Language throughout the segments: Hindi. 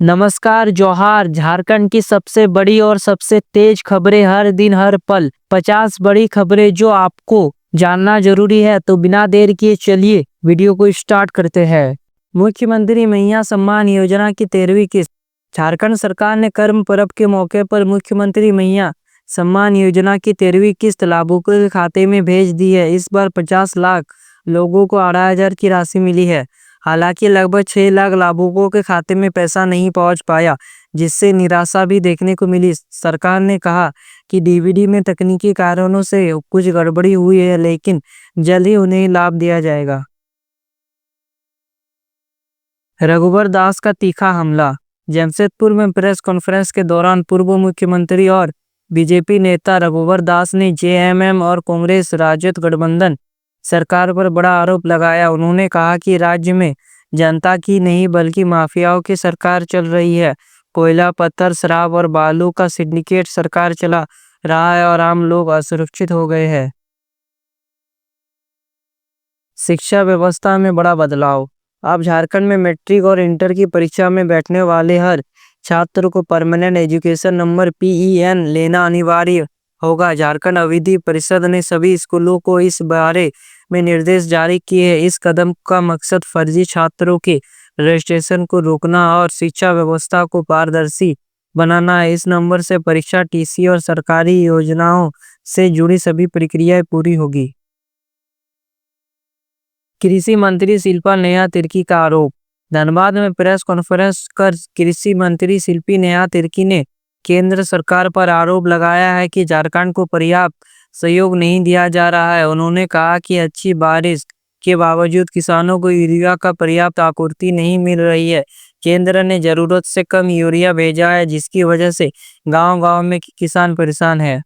नमस्कार जोहार। झारखंड की सबसे बड़ी और सबसे तेज खबरें हर दिन हर पल। 50 बड़ी खबरें जो आपको जानना जरूरी है, तो बिना देर किए चलिए वीडियो को स्टार्ट करते हैं। मुख्यमंत्री मैया सम्मान योजना की 13वीं किस्त। झारखंड सरकार ने कर्म पर्व के मौके पर मुख्यमंत्री मैया सम्मान योजना की 13वीं किस्त लाभुकों के खाते में भेज दी है। इस बार 50 लाख लोगों को 2,500 की राशि मिली है। हालांकि लगभग 6 लाख लाभुकों के खाते में पैसा नहीं पहुंच पाया, जिससे निराशा भी देखने को मिली। सरकार ने कहा कि डीबीटी में तकनीकी कारणों से कुछ गड़बड़ी हुई है, लेकिन जल्द ही उन्हें लाभ दिया जाएगा। रघुवर दास का तीखा हमला। जमशेदपुर में प्रेस कॉन्फ्रेंस के दौरान पूर्व मुख्यमंत्री और बीजेपी नेता रघुवर दास ने जेएमएम और कांग्रेस राजद गठबंधन सरकार पर बड़ा आरोप लगाया। उन्होंने कहा कि राज्य में जनता की नहीं बल्कि माफियाओं की सरकार चल रही है। कोयला, पत्थर, शराब और बालू का सिंडिकेट सरकार चला रहा है और आम लोग असुरक्षित हो गए हैं। शिक्षा व्यवस्था में बड़ा बदलाव। अब झारखंड में मैट्रिक और इंटर की परीक्षा में बैठने वाले हर छात्र को परमानेंट एजुकेशन नंबर PEN लेना अनिवार्य होगा। झारखंड अविधि परिषद ने सभी स्कूलों को इस बारे में निर्देश जारी किए हैं। इस कदम का मकसद फर्जी छात्रों के रजिस्ट्रेशन को रोकना और शिक्षा व्यवस्था को पारदर्शी बनाना है। इस नंबर से परीक्षा, TC और सरकारी योजनाओं से जुड़ी सभी प्रक्रियाएं पूरी होगी। कृषि मंत्री शिल्पा नेहा तिर्की का आरोप। धनबाद में प्रेस कॉन्फ्रेंस कर कृषि मंत्री शिल्पी नेहा तिर्की ने केंद्र सरकार पर आरोप लगाया है कि झारखंड को पर्याप्त सहयोग नहीं दिया जा रहा है। उन्होंने कहा कि अच्छी बारिश के बावजूद किसानों को यूरिया का पर्याप्त आपूर्ति नहीं मिल रही है। केंद्र ने जरूरत से कम यूरिया भेजा है, जिसकी वजह से गांव-गांव में किसान परेशान है।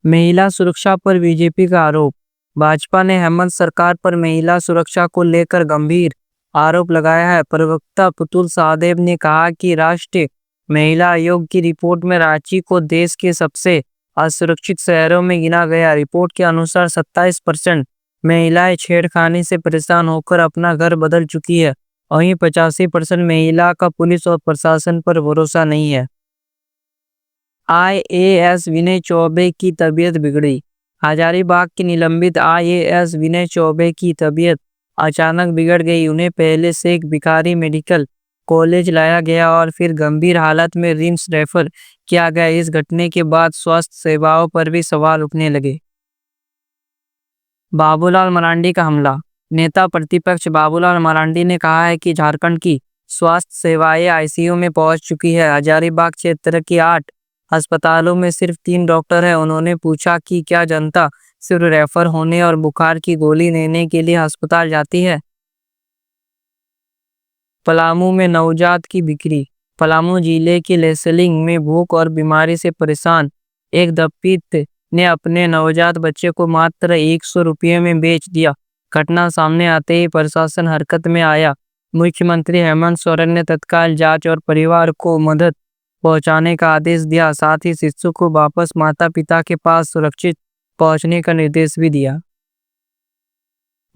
महिला सुरक्षा पर बीजेपी का आरोप। भाजपा ने हेमंत सरकार पर महिला सुरक्षा को लेकर गंभीर आरोप लगाया है। प्रवक्ता पुतुल सहदेव ने कहा कि राष्ट्रीय महिला आयोग की रिपोर्ट में रांची को देश के सबसे असुरक्षित शहरों में गिना गया। रिपोर्ट के अनुसार 27% महिलाएं छेड़खानी से परेशान होकर अपना घर बदल चुकी है। वहीं 85% महिला का पुलिस और प्रशासन पर भरोसा नहीं है। IAS विनय चौबे की तबीयत बिगड़ी। हजारीबाग के निलंबित IAS विनय चौबे की तबीयत अचानक बिगड़ गई। उन्हें पहले से एक भिखारी मेडिकल कॉलेज लाया गया और फिर गंभीर हालत में रिम्स रेफर किया गया। इस घटने के बाद स्वास्थ्य सेवाओं पर भी सवाल उठने लगे। बाबूलाल मरांडी का हमला। नेता प्रतिपक्ष बाबूलाल मरांडी ने कहा है कि झारखंड की स्वास्थ्य सेवाएं ICU में पहुंच चुकी है। हजारीबाग क्षेत्र की 8 अस्पतालों में सिर्फ 3 डॉक्टर हैं। उन्होंने पूछा कि क्या जनता सिर्फ रेफर होने और बुखार की गोली लेने के लिए अस्पताल जाती है। पलामू में नवजात की बिक्री। पलामू जिले के लेसलिंग में भूख और बीमारी से परेशान एक दंपति ने अपने नवजात बच्चे को मात्र 100 रुपये में बेच दिया। घटना सामने आते ही प्रशासन हरकत में आया। मुख्यमंत्री हेमंत सोरेन ने तत्काल जांच और परिवार को मदद पहुंचाने का आदेश दिया। साथ ही शिशु को वापस माता पिता के पास सुरक्षित पहुंचने का निर्देश भी दिया।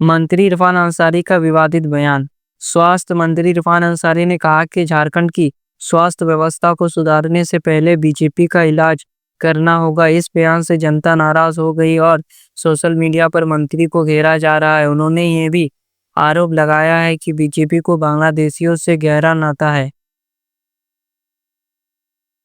मंत्री इरफान अंसारी का विवादित बयान। स्वास्थ्य मंत्री इरफान अंसारी ने कहा कि झारखंड की स्वास्थ्य व्यवस्था को सुधारने से पहले बीजेपी का इलाज करना होगा। इस बयान से जनता नाराज हो गई और सोशल मीडिया पर मंत्री को घेरा जा रहा है। उन्होंने ये भी आरोप लगाया है कि बीजेपी को बांग्लादेशियों से गहरा नाता है।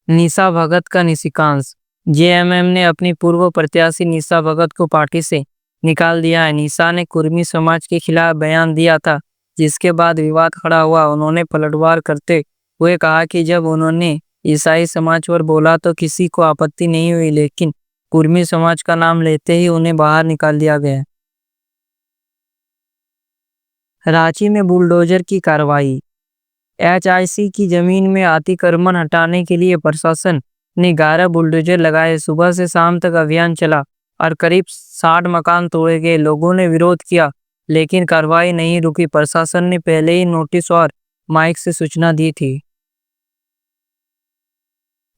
निशा भगत का निशिकांश। जेएमएम ने अपनी पूर्व प्रत्याशी निशा भगत को पार्टी से निकाल दिया है। निशा ने कुर्मी समाज के खिलाफ बयान दिया था, जिसके बाद विवाद खड़ा हुआ। उन्होंने पलटवार करते हुए कहा कि जब उन्होंने ईसाई समाज पर बोला तो किसी को आपत्ति नहीं हुई, लेकिन कुर्मी समाज का नाम लेते ही उन्हें बाहर निकाल दिया गया। रांची में बुलडोजर की कार्रवाई। HIC की जमीन में अतिक्रमण हटाने के लिए प्रशासन ने 11 बुलडोजर लगाए। सुबह से शाम तक अभियान चला और करीब 60 मकान तोड़े गए। लोगों ने विरोध किया, लेकिन कार्रवाई नहीं रुकी। प्रशासन ने पहले ही नोटिस और माइक से सूचना दी थी।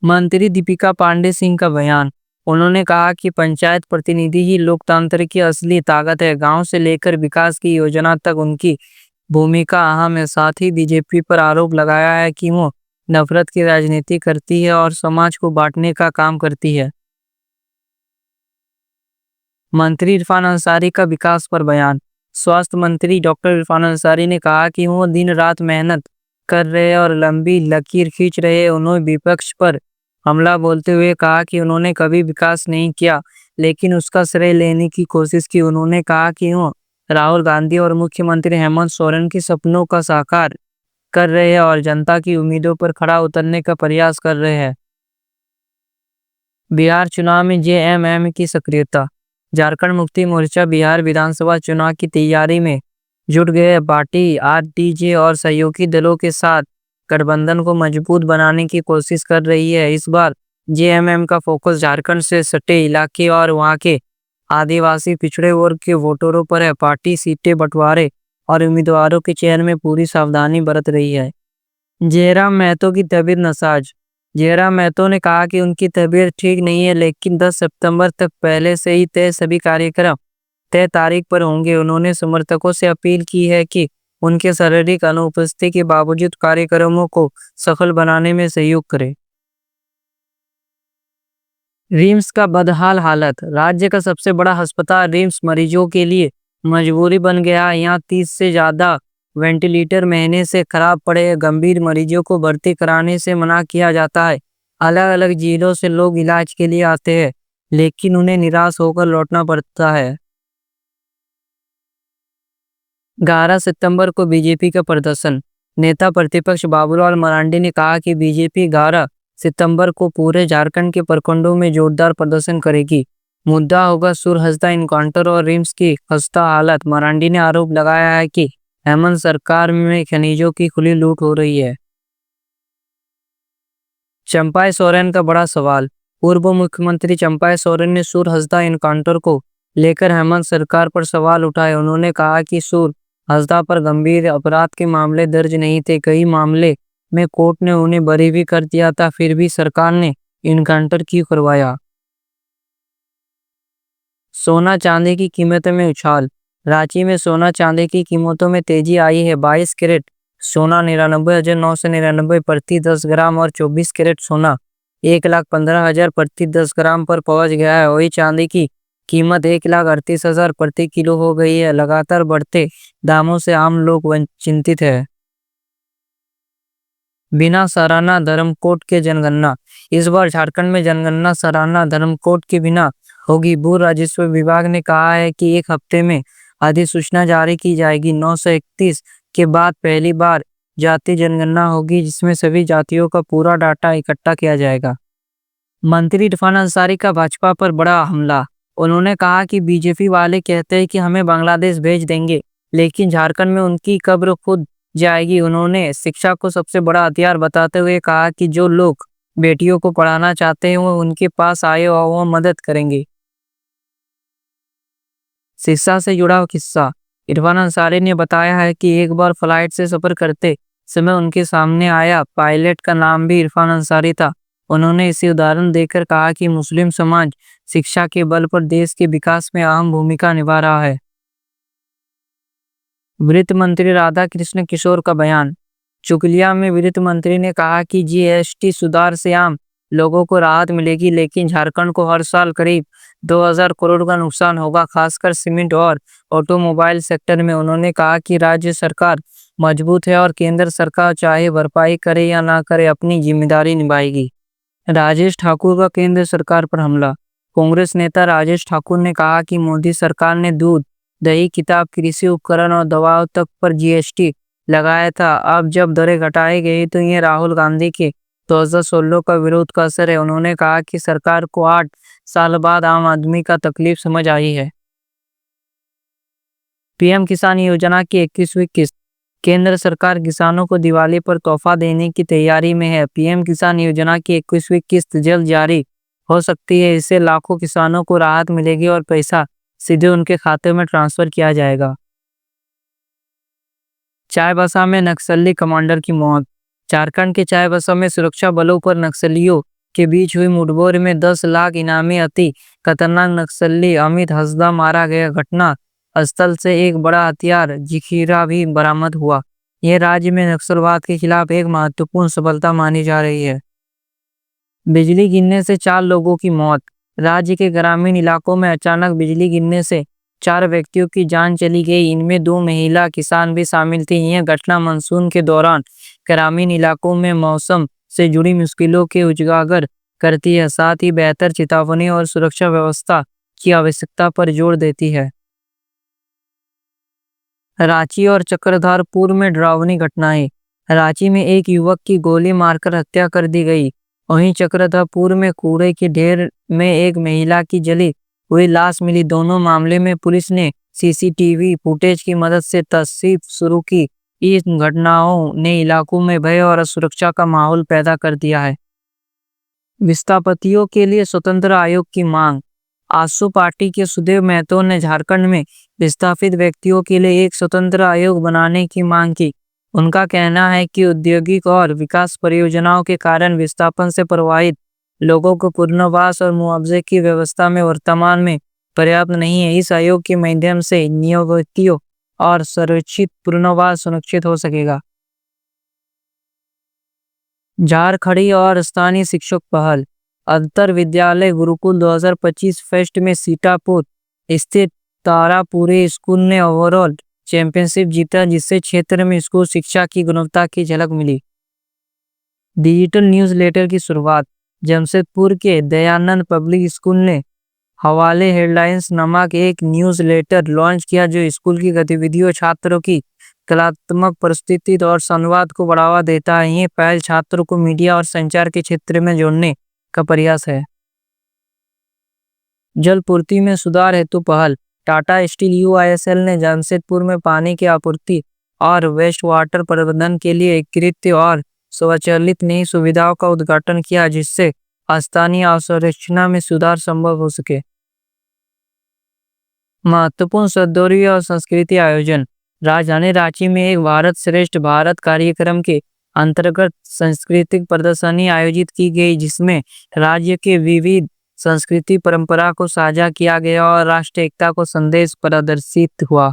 मंत्री दीपिका पांडे सिंह का बयान। उन्होंने कहा कि पंचायत प्रतिनिधि ही लोकतंत्र की असली ताकत है। गांव से लेकर विकास की योजना तक उनकी भूमिका अहम है। साथ ही बीजेपी पर आरोप लगाया है कि वो नफरत की राजनीति करती है और समाज को बांटने का काम करती है। मंत्री इरफान अंसारी का विकास पर बयान। स्वास्थ्य मंत्री डॉक्टर इरफान अंसारी ने कहा कि वो दिन रात मेहनत कर रहे और लंबी लकीर खींच रहे। उन्होंने विपक्ष पर हमला बोलते हुए कहा कि उन्होंने कभी विकास नहीं किया, लेकिन उसका श्रेय लेने की कोशिश की। उन्होंने कहा कि वो राहुल गांधी और मुख्यमंत्री हेमंत सोरेन के सपनों का साकार कर रहे हैं और जनता की उम्मीदों पर खरा उतरने का प्रयास कर रहे हैं। बिहार चुनाव में जेएमएम की सक्रियता। झारखंड मुक्ति मोर्चा बिहार विधानसभा चुनाव की तैयारी में जुट गए। पार्टी आरटीजे और सहयोगी दलों के साथ गठबंधन को मजबूत बनाने की कोशिश कर रही है। इस बार जेएमएम का फोकस झारखंड से सटे इलाके और वहां के आदिवासी पिछड़े वर्ग के वोटरों पर है। पार्टी सीटें बंटवारे और उम्मीदवारों के चयन में पूरी सावधानी बरत रही है। जयराम महतो की तबीयत नासाज। जयराम महतो ने कहा कि उनकी तबीयत ठीक नहीं है, लेकिन 10 सितंबर तक पहले से ही तय सभी कार्यक्रम तय तारीख पर होंगे। उन्होंने समर्थकों से अपील की है कि उनके शारीरिक अनुपस्थिति के बावजूद कार्यक्रमों को सफल बनाने में सहयोग करें। रिम्स का बदहाल हालत। राज्य का सबसे बड़ा अस्पताल रिम्स मरीजों के लिए मजबूरी बन गया है। यहाँ 30 से ज़्यादा वेंटिलेटर महीने से खराब पड़े। गंभीर मरीजों को भर्ती कराने से मना किया जाता है। अलग अलग जिलों से लोग इलाज के लिए आते हैं, लेकिन उन्हें निराश होकर लौटना पड़ता है। 11 सितंबर को बीजेपी का प्रदर्शन। नेता प्रतिपक्ष बाबूलाल मरांडी ने कहा कि बीजेपी 11 सितंबर को पूरे झारखंड के प्रखंडों में जोरदार प्रदर्शन करेगी। मुद्दा होगा सुरहसदा इनकाउंटर और रिम्स की खस्ता हालत। मरांडी ने आरोप लगाया है कि हेमंत सरकार में खनिजों की खुली लूट हो रही है। चंपाई सोरेन का बड़ा सवाल। पूर्व मुख्यमंत्री चंपाई सोरेन ने सुरहसदा इनकाउंटर को लेकर हेमंत सरकार पर सवाल उठाए। उन्होंने कहा कि सुरहसदा पर गंभीर अपराध के मामले दर्ज नहीं थे। कई मामले में कोर्ट ने उन्हें बरी भी कर दिया था, फिर भी सरकार ने इनकाउंटर क्यों करवाया। सोना चांदी की कीमतों में उछाल। रांची में सोना चांदी की कीमतों में तेजी आई है। 22 कैरेट सोना 99,999 प्रति 10 ग्राम और 24 कैरेट सोना 1,15,000 प्रति 10 ग्राम पर पहुंच गया है। वही चांदी की कीमत 1,38,000 प्रति किलो हो गई है। लगातार बढ़ते दामों से आम लोग चिंतित है। बिना सराहना धर्मकोड के जनगणना। इस बार झारखंड में जनगणना सराहना धर्मकोड के बिना होगी। भू राजस्व विभाग ने कहा है कि एक हफ्ते में अधिसूचना जारी की जाएगी। 931 के बाद पहली बार जाति जनगणना होगी, जिसमें सभी जातियों का पूरा डाटा इकट्ठा किया जाएगा। मंत्री इरफान अंसारी का भाजपा पर बड़ा हमला। उन्होंने कहा कि बीजेपी वाले कहते हैं कि हमें बांग्लादेश भेज देंगे, लेकिन झारखंड में उनकी कब्र खुद जाएगी। उन्होंने शिक्षा को सबसे बड़ा हथियार बताते हुए कहा कि जो लोग बेटियों को पढ़ाना चाहते हैं वो उनके पास आए और वो मदद करेंगे। शिक्षा से जुड़ा किस्सा। इरफान अंसारी ने बताया है कि एक बार फ्लाइट से सफर करते समय उनके सामने आया पायलट का नाम भी इरफान अंसारी था। उन्होंने इसे उदाहरण देकर कहा कि मुस्लिम समाज शिक्षा के बल पर देश के विकास में अहम भूमिका निभा रहा है। वित्त मंत्री राधा कृष्ण किशोर का बयान। चुकलिया में वित्त मंत्री ने कहा कि जीएसटी सुधार से आम लोगों को राहत मिलेगी, लेकिन झारखंड को हर साल करीब 2000 करोड़ का नुकसान होगा, खासकर सीमेंट और ऑटोमोबाइल सेक्टर में। उन्होंने कहा कि राज्य सरकार मजबूत है और केंद्र सरकार चाहे भरपाई करे या ना करे, अपनी जिम्मेदारी निभाएगी। राजेश ठाकुर का केंद्र सरकार पर हमला। कांग्रेस नेता राजेश ठाकुर ने कहा कि मोदी सरकार ने दूध, दही, किताब, कृषि उपकरण और दवाओं तक पर जीएसटी लगाया था। अब जब दरें घटाई गई तो ये राहुल गांधी के 2016 का विरोध का असर है। उन्होंने कहा कि सरकार को 8 साल बाद आम आदमी का तकलीफ समझ आई है। पीएम किसान योजना की 21वीं किस्त। केंद्र सरकार किसानों को दिवाली पर तोहफा देने की तैयारी में है। पीएम किसान योजना की 21वीं किस्त जल्द जारी हो सकती है। इससे लाखों किसानों को राहत मिलेगी और पैसा सीधे उनके खाते में ट्रांसफर किया जाएगा। चाईबासा में नक्सली कमांडर की मौत। झारखंड के चाईबासा में सुरक्षा बलों पर नक्सलियों के बीच हुई मुठभेड़ में 10 लाख इनामी अति खतरनाक नक्सली अमित हंसदा मारा गया। घटना स्थल से एक बड़ा हथियार जखीरा भी बरामद हुआ। यह राज्य में नक्सलवाद के खिलाफ एक महत्वपूर्ण सफलता मानी जा रही है। बिजली गिरने से 4 लोगों की मौत। राज्य के ग्रामीण इलाकों में अचानक बिजली गिरने से 4 व्यक्तियों की जान चली गई। इनमें 2 महिला किसान भी शामिल थी। यह घटना मानसून के दौरान ग्रामीण इलाकों में मौसम से जुड़ी मुश्किलों के उजागर करती है, साथ ही बेहतर चेतावनी और सुरक्षा व्यवस्था की आवश्यकता पर जोर देती है। रांची और चक्रधरपुर में डरावनी घटनाएं। रांची में एक युवक की गोली मारकर हत्या कर दी गई। वहीं चक्रधरपुर में कूड़े के ढेर में एक महिला की जली हुई लाश मिली। दोनों मामले में पुलिस ने सीसीटीवी फुटेज की मदद से तफ्तीश शुरू की। इन घटनाओं ने इलाकों में भय और असुरक्षा का माहौल पैदा कर दिया है। विस्थापितों के लिए स्वतंत्र आयोग की मांग। आजसू पार्टी के सुदेव महतो ने झारखंड में विस्थापित व्यक्तियों के लिए एक स्वतंत्र आयोग बनाने की मांग की। उनका कहना है कि औद्योगिक और विकास परियोजनाओं के कारण विस्थापन से प्रभावित लोगों को पुनर्वास और मुआवजे की व्यवस्था में वर्तमान में पर्याप्त नहीं है। इस आयोग के माध्यम से नियोक्तियों और सुरक्षित पुनर्वास सुनिश्चित हो सकेगा। झारखड़ी और स्थानीय शिक्षक पहल। अंतर विद्यालय गुरुकुल 2025 फेस्ट में सीतापुर स्थित तारापुरी स्कूल ने ओवरऑल चैंपियनशिप जीता, जिससे क्षेत्र में स्कूल शिक्षा की गुणवत्ता की झलक मिली। डिजिटल न्यूज़लेटर की शुरुआत। जमशेदपुर के दयानंद पब्लिक स्कूल ने हवाले हेडलाइंस नामक एक न्यूज़लेटर लॉन्च किया, जो स्कूल की गतिविधियों, छात्रों की कलात्मक परिस्थिति और संवाद को बढ़ावा देता है। ये पहल छात्रों को मीडिया और संचार के क्षेत्र में जोड़ने का प्रयास है। जल पूर्ति में सुधार हेतु पहल। टाटा स्टील यूआईएसएल ने जमशेदपुर में पानी की आपूर्ति और वेस्ट वाटर प्रबंधन के लिए एकीकृत और स्वचालित नई सुविधाओं का उद्घाटन किया, जिससे स्थानीय अवसंरचना में सुधार संभव हो सके। महत्वपूर्ण सौंदर्य और संस्कृति आयोजन। राजधानी रांची में एक भारत श्रेष्ठ भारत कार्यक्रम के अंतर्गत सांस्कृतिक प्रदर्शनी आयोजित की गई, जिसमें राज्य के विविध संस्कृति परंपरा को साझा किया गया और राष्ट्रीय एकता को संदेश प्रदर्शित हुआ।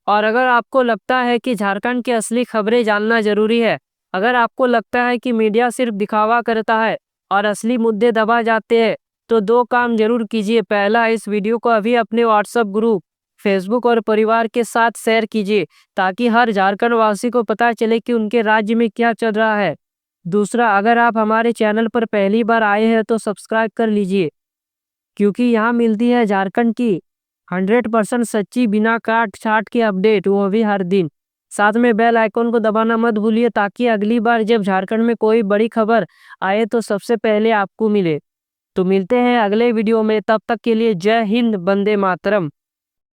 और अगर आपको लगता है कि झारखंड की असली खबरें जानना जरूरी है, अगर आपको लगता है कि मीडिया सिर्फ दिखावा करता है और असली मुद्दे दबा जाते हैं, तो 2 काम जरूर कीजिए। पहला, इस वीडियो को अभी अपने व्हाट्सएप ग्रुप, फेसबुक और परिवार के साथ शेयर कीजिए, ताकि हर झारखंड वासी को पता चले कि उनके राज्य में क्या चल रहा है। दूसरा, अगर आप हमारे चैनल पर पहली बार आए हैं तो सब्सक्राइब कर लीजिए, क्योंकि यहाँ मिलती है झारखंड की 100% सच्ची बिना काट छाट की अपडेट, वो भी हर दिन। साथ में बेल आइकन को दबाना मत भूलिए, ताकि अगली बार जब झारखंड में कोई बड़ी खबर आए तो सबसे पहले आपको मिले। तो मिलते हैं अगले वीडियो में, तब तक के लिए जय हिंद, वंदे मातरम।